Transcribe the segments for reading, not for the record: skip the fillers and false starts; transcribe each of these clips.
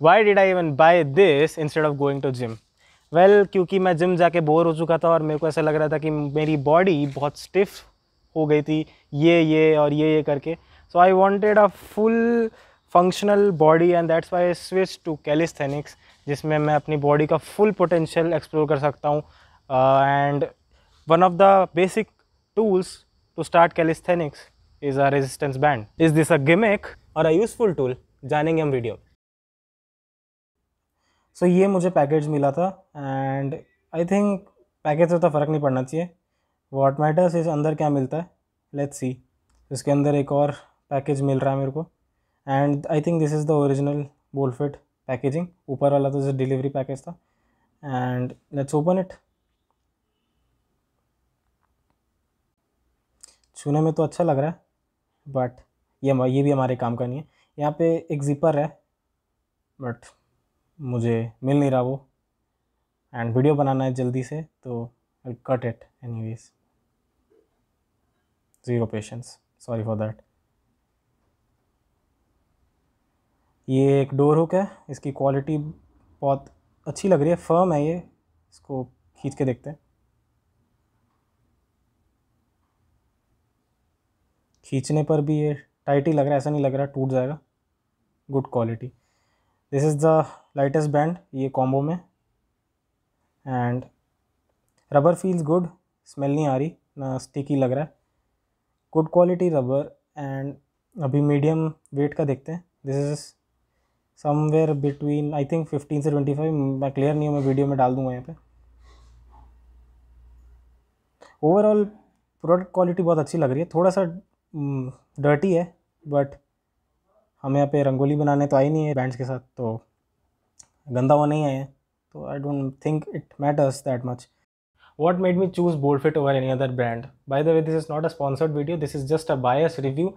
Y did I even buy this instead of going to gym? Well, क्योंकि मैं gym जाके bore हो चुका था और मेरे को ऐसा लग रहा था कि मेरी बॉडी बहुत स्टिफ हो गई थी ये और ये करके. So I wanted a full functional body and that's why I switch to calisthenics, जिसमें मैं अपनी बॉडी का फुल पोटेंशियल एक्सप्लोर कर सकता हूँ. And one of the basic tools to start calisthenics is a resistance band. Is this a gimmick or a useful tool? जानेंगे हम video. सो ये मुझे पैकेज मिला था एंड आई थिंक पैकेज से तो फ़र्क नहीं पड़ना चाहिए. व्हाट मैटर्स इस अंदर क्या मिलता है. Let's see. इसके अंदर एक और पैकेज मिल रहा है मेरे को and I think this is the original Boldfit packaging. ऊपर वाला तो जस्ट डिलीवरी पैकेज था एंड लेट्स ओपन इट. छूने में तो अच्छा लग रहा है बट ये भी हमारे काम का नहीं है. यहाँ पे एक ज़िपर है बट मुझे मिल नहीं रहा वो एंड वीडियो बनाना है जल्दी से तो I cut it anyways. Zero patience, sorry for that. ये एक डोर हुक है. इसकी क्वालिटी बहुत अच्छी लग रही है, फर्म है ये. इसको खींच के देखते हैं. खींचने पर भी ये टाइट ही लग रहा है, ऐसा नहीं लग रहा टूट जाएगा. Good quality. This is the lightest band ये कॉम्बो में and rubber feels good. Smell नहीं आ रही ना स्टिकी लग रहा है. गुड क्वालिटी रबर एंड अभी मीडियम वेट का देखते हैं. This is somewhere between I think 15 से 25. मैं क्लियर नहीं हूँ, मैं वीडियो में डाल दूँगा यहाँ पे. ओवरऑल प्रोडक्ट क्वालिटी बहुत अच्छी लग रही है. थोड़ा सा डर्टी है बट हमें यहाँ पे रंगोली बनाने तो आई नहीं है बैंड्स के साथ, तो गंदा हुआ नहीं है तो I don't think it matters that much. What made me choose Boldfit over any other brand? By the way, this is not a sponsored video. This is just a bias review.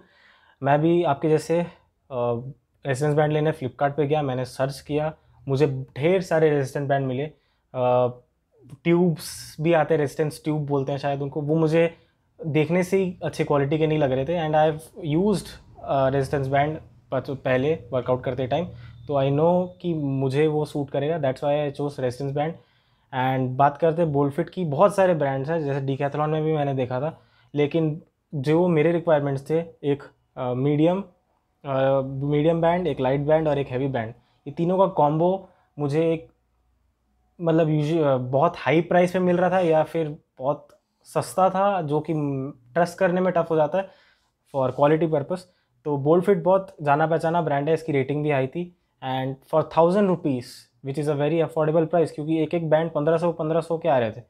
मैं भी आपके जैसे resistance band लेने फ्लिपकार्ट पे गया, मैंने search किया, मुझे ढेर सारे रेजिस्टेंस बैंड मिले. ट्यूब्स भी आते हैं, रेजिस्टेंस ट्यूब बोलते हैं शायद उनको. वो मुझे देखने से ही अच्छी क्वालिटी के नहीं लग रहे थे and I have used resistance band पहले वर्कआउट करते टाइम, तो आई नो कि मुझे वो सूट करेगा. That's why I chose resistance band. And बात करते हैं बोलफिट की, बहुत सारे ब्रांड्स हैं जैसे डीकैथलॉन में भी मैंने देखा था, लेकिन जो मेरे रिक्वायरमेंट्स थे एक मीडियम बैंड, एक लाइट बैंड और एक हैवी बैंड, ये तीनों का कॉम्बो मुझे एक मतलब बहुत हाई प्राइस पे मिल रहा था या फिर बहुत सस्ता था जो कि ट्रस्ट करने में टफ हो जाता है फॉर क्वालिटी पर्पस. तो बोलफिट बहुत जाना पहचाना ब्रांड है, इसकी रेटिंग भी हाई थी and for 1000 rupees which is a very affordable price, क्योंकि एक एक बैंड 1500 के आ रहे थे.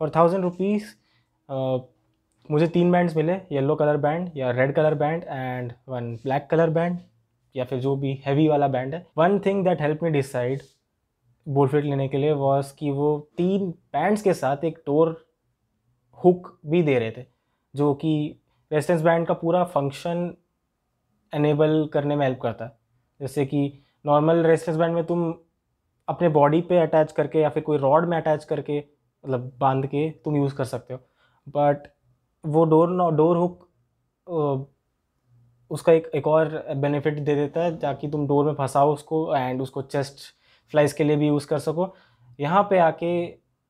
फॉर 1000 रुपीज़ मुझे 3 बैंड्स मिले, येलो कलर बैंड या red colour band and one black colour band या फिर जो भी हैवी वाला बैंड है. One thing that help me decide Boldfit लेने के लिए वॉज कि वो 3 बैंड्स के साथ एक डोर हुक भी दे रहे थे जो कि रेजिस्टेंस बैंड का पूरा फंक्शन एनेबल करने में हेल्प करता है. जैसे कि नॉर्मल रेजिस्टेंस बैंड में तुम अपने बॉडी पे अटैच करके या फिर कोई रॉड में अटैच करके मतलब बांध के तुम यूज़ कर सकते हो, बट वो डोर हुक उसका एक और बेनिफिट दे देता है ताकि तुम डोर में फंसाओ उसको एंड उसको चेस्ट फ्लाइज के लिए भी यूज़ कर सको. यहाँ पे आके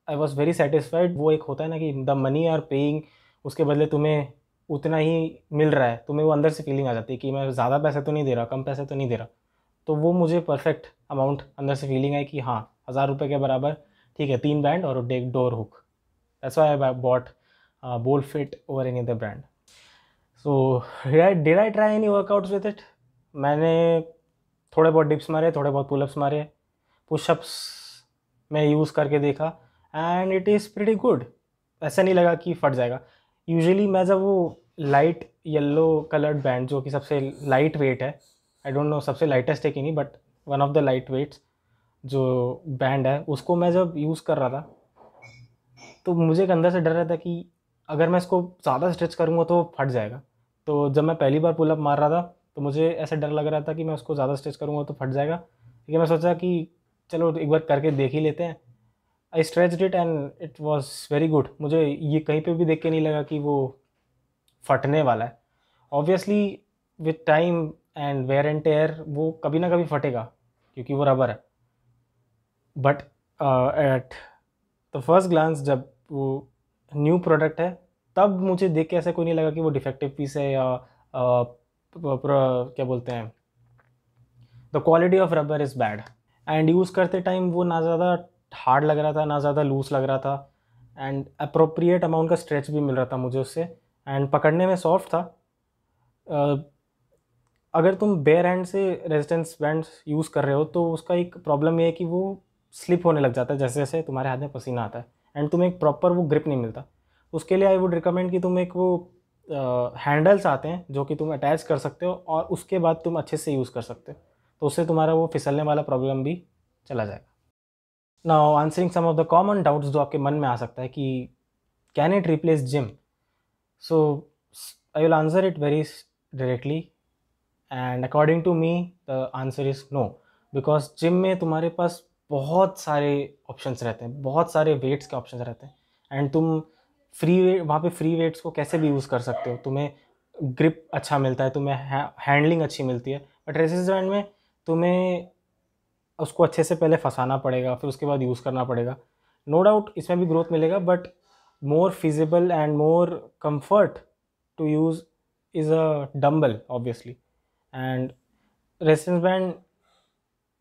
आई वॉज वेरी सेटिस्फाइड. वो एक होता है ना कि द मनी आर पेइंग, उसके बदले तुम्हें उतना ही मिल रहा है, तुम्हें वो अंदर से फीलिंग आ जाती है कि मैं ज़्यादा पैसे तो नहीं दे रहा, कम पैसे तो नहीं दे रहा. तो वो मुझे परफेक्ट अमाउंट अंदर से फीलिंग है कि हाँ 1000 रुपये के बराबर ठीक है, 3 बैंड और एक door hook. That's why I bought Boldfit over any other brand. So did I try any workouts with it? मैंने थोड़े बहुत डिप्स मारे, थोड़े बहुत पुलअप्स मारे, पुशअप्स में यूज़ करके देखा and it is pretty good. ऐसा नहीं लगा कि फट जाएगा. यूजुअली मैं जब वो लाइट येलो कलर्ड बैंड जो कि सबसे लाइट वेट है, आई डोंट नो सबसे लाइटेस्ट है कि नहीं, but one of the light weights जो बैंड है उसको मैं जब यूज़ कर रहा था तो मुझे एक अंदर से डर रहा था कि अगर मैं इसको ज़्यादा स्ट्रेच करूँगा तो फट जाएगा. तो जब मैं पहली बार पुलअप मार रहा था तो मुझे ऐसा डर लग रहा था कि मैं उसको ज़्यादा स्ट्रेच करूँगा तो फट जाएगा, लेकिन मैं सोचा कि चलो एक बार करके देख ही लेते हैं. I stretched it and it was very good. मुझे ये कहीं पे भी देख के नहीं लगा कि वो फटने वाला है. Obviously with time and wear and tear वो कभी ना कभी फटेगा, क्योंकि वो रबर है। But at the first glance जब वो न्यू प्रोडक्ट है तब मुझे देख के ऐसा कोई नहीं लगा कि वो डिफेक्टिव पीस है या क्या बोलते हैं, the quality of rubber is bad. And use करते टाइम वो ना ज़्यादा हार्ड लग रहा था ना ज़्यादा लूज लग रहा था, एंड अप्रोप्रिएट अमाउंट का स्ट्रेच भी मिल रहा था मुझे उससे, एंड पकड़ने में सॉफ्ट था। अगर तुम बेयर हैंड से रेजिस्टेंस बैंड यूज़ कर रहे हो तो उसका एक प्रॉब्लम ये है कि वो स्लिप होने लग जाता है जैसे जैसे तुम्हारे हाथ में पसीना आता है, एंड तुम्हें एक प्रॉपर वो ग्रिप नहीं मिलता। उसके लिए आई वुड रिकमेंड कि तुम एक वो हैंडल्स आते हैं जो कि तुम अटैच कर सकते हो और उसके बाद तुम अच्छे से यूज़ कर सकते हो, तो उससे तुम्हारा वो फिसलने वाला प्रॉब्लम भी चला जाएगा। Now answering some of the common doubts जो आपके मन में आ सकता है कि can it replace gym, so I will answer it very directly, and according to me the answer is no, because gym में तुम्हारे पास बहुत सारे ऑप्शंस रहते हैं, बहुत सारे वेट्स के ऑप्शंस रहते हैं, एंड तुम फ्री वेट वहाँ पे फ्री वेट्स को कैसे भी यूज़ कर सकते हो, तुम्हें ग्रिप अच्छा मिलता है, तुम्हें हैंडलिंग अच्छी मिलती है। बट रेजिस्टेंस बैंड में तुम्हें उसको अच्छे से पहले फंसाना पड़ेगा, फिर उसके बाद यूज़ करना पड़ेगा। नो डाउट इसमें भी ग्रोथ मिलेगा, but more feasible and more comfort to use is a dumbbell obviously. And resistance band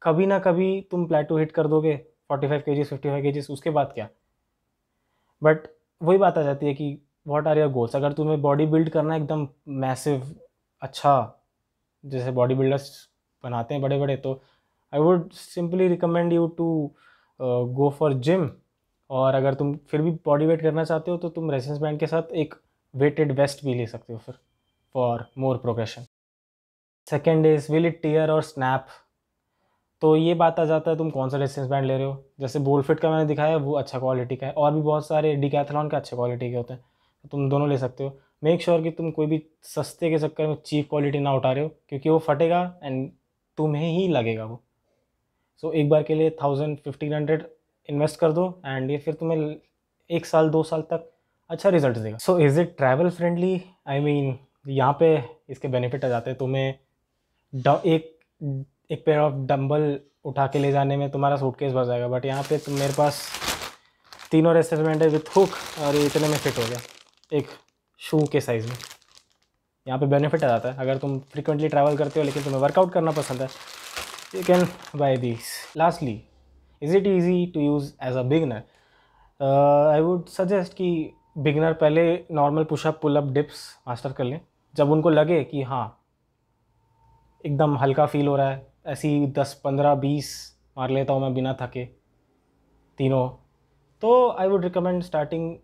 कभी ना कभी तुम प्लेटो हिट कर दोगे 45 kgs 55 kgs, उसके बाद क्या। बट वही बात आ जाती है कि व्हाट आर योर गोल्स। अगर तुम्हें बॉडी बिल्ड करना है एकदम मैसिव, अच्छा, जैसे बॉडी बिल्डर्स बनाते हैं बड़े बड़े, तो I would simply recommend you to go for gym. और अगर तुम फिर भी बॉडी वेट करना चाहते हो तो तुम रेजिस्टेंस बैंड के साथ एक वेटेड वेस्ट भी ले सकते हो फिर, for more progression. Second is will it tear और स्नैप, तो ये बात आ जाता है तुम कौन सा रेजिस्टेंस बैंड ले रहे हो। जैसे बोलफिट का मैंने दिखाया वो अच्छा क्वालिटी का है, और भी बहुत सारे डिकैथलॉन के अच्छे क्वालिटी के होते हैं, तो तुम दोनों ले सकते हो। मेक श्योर कि तुम कोई भी सस्ते के चक्कर में चीप क्वालिटी ना उठा रहे हो, क्योंकि वो फटेगा एंड तुम्हें ही लगेगा वो। सो एक बार के लिए 1000-1500 इन्वेस्ट कर दो, एंड ये फिर तुम्हें 1 साल 2 साल तक अच्छा रिजल्ट देगा। So is it travel friendly? I mean यहाँ पे इसके बेनिफिट आ जाते हैं। तुम्हें एक एक पेयर ऑफ डंबल उठा के ले जाने में तुम्हारा सूटकेस भर जाएगा, बट यहाँ पे तुम मेरे पास तीनों रेस्टोरेंट है विथ हुक, और ये इतने में फिट हो गया एक शू के साइज़ में। यहाँ पे बेनिफिट आ जाता है। अगर तुम फ्रिक्वेंटली ट्रैवल करते हो लेकिन तुम्हें वर्कआउट करना पसंद है, you can buy these. Lastly, is it easy to use as a beginner? I would suggest कि बिगनर पहले normal pushup pullup dips master कर लें। जब उनको लगे कि हाँ एकदम हल्का फील हो रहा है, ऐसी 10-15-20 मार लेता हूँ मैं बिना थके तीनों, तो I would recommend starting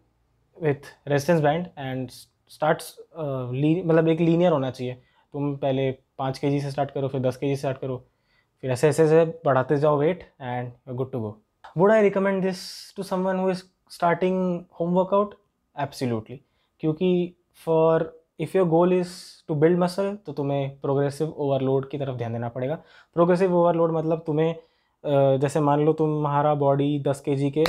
with resistance band and starts मतलब एक लीनियर होना चाहिए। तुम पहले 5 kg से स्टार्ट करो, फिर 10 kg से स्टार्ट करो, फिर ऐसे ऐसे ऐसे बढ़ाते जाओ weight, and you good to go. Would I recommend this to someone who is starting home workout? Absolutely, क्योंकि for if your goal is to build muscle तो तुम्हें प्रोग्रेसिव ओवरलोड की तरफ ध्यान देना पड़ेगा। प्रोग्रेसिव ओवरलोड मतलब तुम्हें जैसे मान लो तुम्हारा बॉडी 10 kg के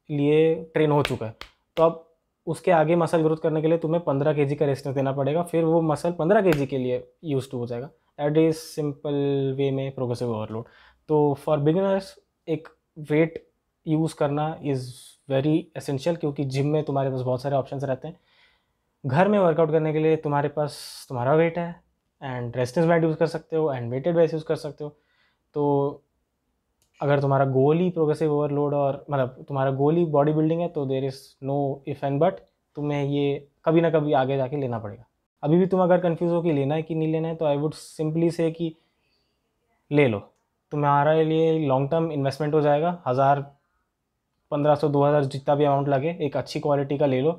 लिए ट्रेन हो चुका है, तो अब उसके आगे मसल ग्रोथ करने के लिए तुम्हें 15 kg का रेजिस्टेंस देना पड़ेगा, फिर वो मसल 15 kg के लिए यूज टू हो जाएगा। दैट इज सिंपल वे में प्रोग्रेसिव ओवरलोड। तो फॉर बिगिनर्स एक वेट यूज़ करना इज़ वेरी एसेंशियल, क्योंकि जिम में तुम्हारे पास बहुत सारे ऑप्शंस रहते हैं। घर में वर्कआउट करने के लिए तुम्हारे पास तुम्हारा वेट है, एंड रेजिस्टेंस बैंड यूज़ कर सकते हो, एंड वेटेड वेट्स यूज़ कर सकते हो। तो अगर तुम्हारा गोल ही प्रोग्रेसिव ओवरलोड और मतलब तुम्हारा गोल ही बॉडी बिल्डिंग है, तो there is know if and but, तुम्हें ये कभी ना कभी आगे जाके लेना पड़ेगा। अभी भी तुम अगर कंफ्यूज हो कि लेना है कि नहीं लेना है, तो आई वुड सिंपली से कि ले लो। तुम्हारे लिए लॉन्ग टर्म इन्वेस्टमेंट हो जाएगा। 1000 1500 2000 जितना भी अमाउंट लगे, एक अच्छी क्वालिटी का ले लो,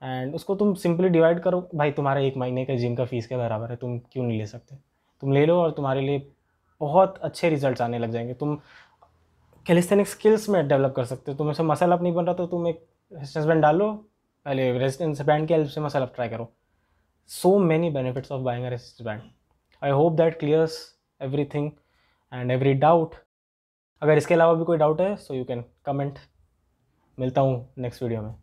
एंड उसको तुम सिंपली डिवाइड करो। भाई तुम्हारा 1 महीने का जिम का फीस के बराबर है, तुम क्यों नहीं ले सकते? तुम ले लो और तुम्हारे लिए बहुत अच्छे रिजल्ट्स आने लग जाएंगे। तुम कैलिस्थेनिक स्किल्स में डेवलप कर सकते हो। तुम ऐसे मसल अप नहीं बन रहा तो तुम एक रेजिस्टेंस बैंड डालो, पहले रेजिस्टेंस बैंड की हेल्प से मसल अप ट्राई करो। So many benefits of buying a resistance band. I hope that clears everything and every doubt. अगर इसके अलावा भी कोई डाउट है सो यू कैन कमेंट। मिलता हूँ नेक्स्ट वीडियो में।